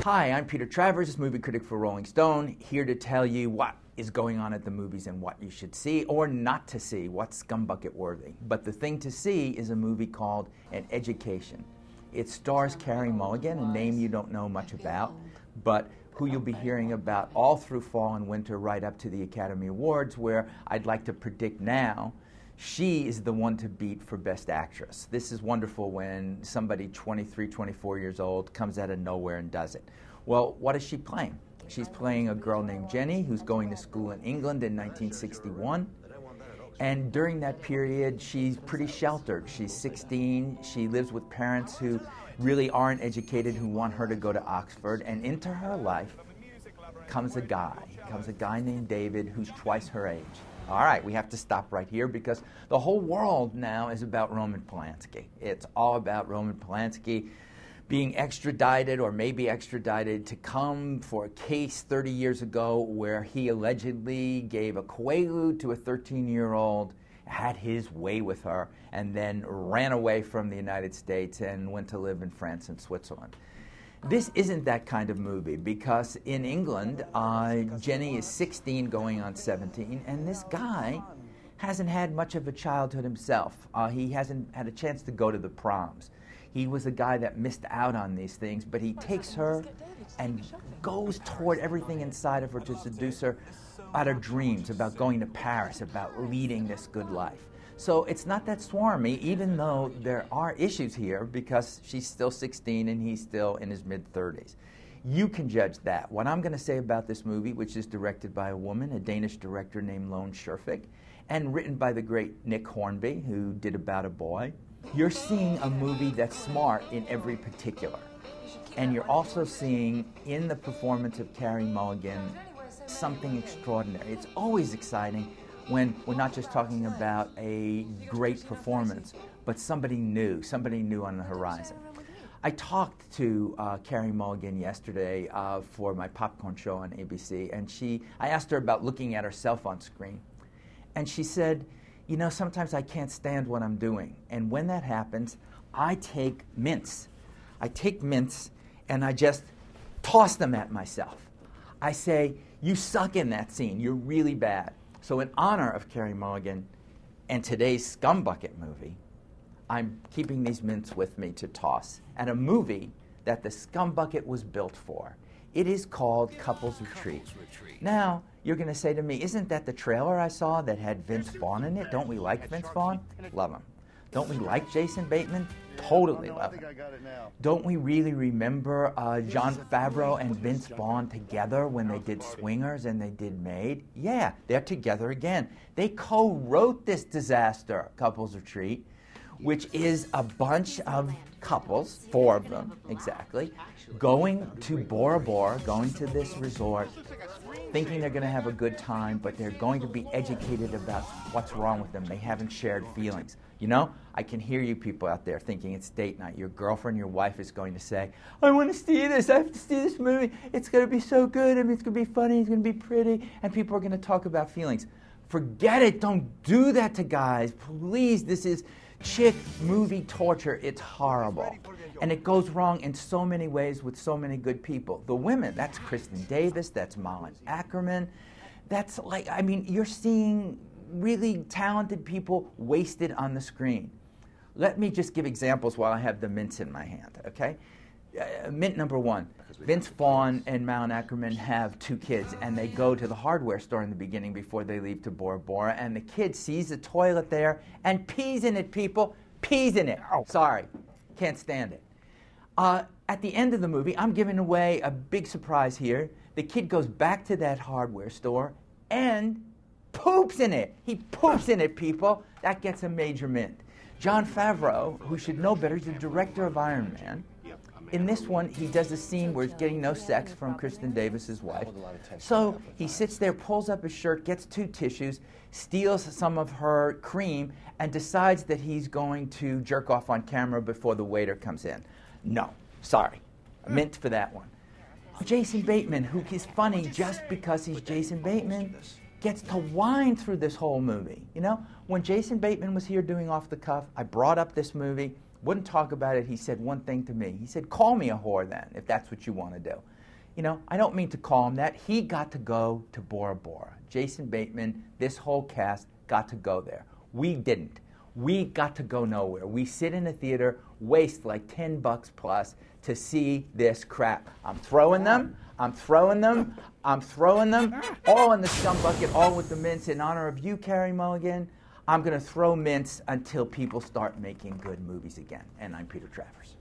Hi, I'm Peter Travers, movie critic for Rolling Stone, here to tell you what is going on at the movies and what you should see or not to see, what's scumbucket worthy. But the thing to see is a movie called An Education. It stars Carey Mulligan, a name you don't know much about, but who you'll be hearing about all through fall and winter right up to the Academy Awards, where I'd like to predict now she is the one to beat for Best Actress. This is wonderful when somebody 23, 24 years old comes out of nowhere and does it. Well, what is she playing? She's playing a girl named Jenny who's going to school in England in 1961. And during that period, she's pretty sheltered. She's 16. She lives with parents who really aren't educated, who want her to go to Oxford. And into her life comes a guy named David who's twice her age. All right, we have to stop right here because the whole world now is about Roman Polanski. It's all about Roman Polanski being extradited or maybe extradited to come for a case 30 years ago where he allegedly gave a quaalude to a 13-year-old, had his way with her, and then ran away from the United States and went to live in France and Switzerland. This isn't that kind of movie because in England, Jenny is 16 going on 17, and this guy hasn't had much of a childhood himself. He hasn't had a chance to go to the proms. He was a guy that missed out on these things, but he takes her and goes toward everything inside of her to seduce her out of dreams about going to Paris, about leading this good life. So it's not that swarmy, even though there are issues here because she's still 16 and he's still in his mid-30s. You can judge that. What I'm going to say about this movie, which is directed by a woman, a Danish director named Lone Scherfig, and written by the great Nick Hornby, who did About a Boy, you're seeing a movie that's smart in every particular. And you're also seeing in the performance of Carey Mulligan something extraordinary. It's always exciting when we're not just talking about a great performance, but somebody new on the horizon. I talked to Carey Mulligan yesterday for my popcorn show on ABC, and I asked her about looking at herself on screen. And she said, you know, sometimes I can't stand what I'm doing. And when that happens, I take mints. And I just toss them at myself. I say, you suck in that scene. You're really bad. So in honor of Carey Mulligan and today's Scumbucket movie, I'm keeping these mints with me to toss at a movie that the Scumbucket was built for. It is called Couples Retreat. Now, you're going to say to me, isn't that the trailer I saw that had Vince Vaughn in it? Don't we like Vince Vaughn? Love him. Don't we like Jason Bateman? Totally love him. Don't we really remember Jon Favreau and Vince Vaughn together when they did Swingers and they did Made? Yeah, they're together again. They co-wrote this disaster, Couples Retreat, which is a bunch of couples, 4 of them exactly, going to Bora Bora, going to this resort, thinking they're going to have a good time, but they're going to be educated about what's wrong with them. They haven't shared feelings. You know, I can hear you people out there thinking it's date night. Your girlfriend, your wife is going to say, I want to see this. I have to see this movie. It's going to be so good. I mean, it's going to be funny. It's going to be pretty. And people are going to talk about feelings. Forget it. Don't do that to guys. Please, this is chick movie torture. It's horrible. And it goes wrong in so many ways with so many good people. The women, that's Kristen Davis, that's Malin Ackerman. That's like, I mean, you're seeing really talented people wasted on the screen. Let me just give examples while I have the mints in my hand, okay? Mint number 1, Vince Vaughn and Malin Ackerman have 2 kids, and they go to the hardware store in the beginning before they leave to Bora Bora, and the kid sees the toilet there and pees in it, people. Pees in it. Oh, sorry. Can't stand it. At the end of the movie, I'm giving away a big surprise here. The kid goes back to that hardware store and poops in it. He poops in it, people. That gets a major mint. Jon Favreau, who should know better, he's the director of Iron Man. In this one, he does a scene where he's getting no sex from Kristen Davis's wife. So he sits there, pulls up his shirt, gets 2 tissues, steals some of her cream, and decides that he's going to jerk off on camera before the waiter comes in. No, sorry. A mint for that one. Jason Bateman, who is funny just because he's Jason Bateman, gets to whine through this whole movie. You know, when Jason Bateman was here doing Off the Cuff, I brought up this movie. wouldn't talk about it. He said one thing to me. He said, call me a whore then, if that's what you want to do. You know, I don't mean to call him that. He got to go to Bora Bora. Jason Bateman, this whole cast got to go there. We didn't. We got to go nowhere. We sit in a theater, waste like $10 plus to see this crap. I'm throwing them, all in the scum bucket, all with the mints in honor of you, Carrie Mulligan. I'm going to throw mints until people start making good movies again. And I'm Peter Travers.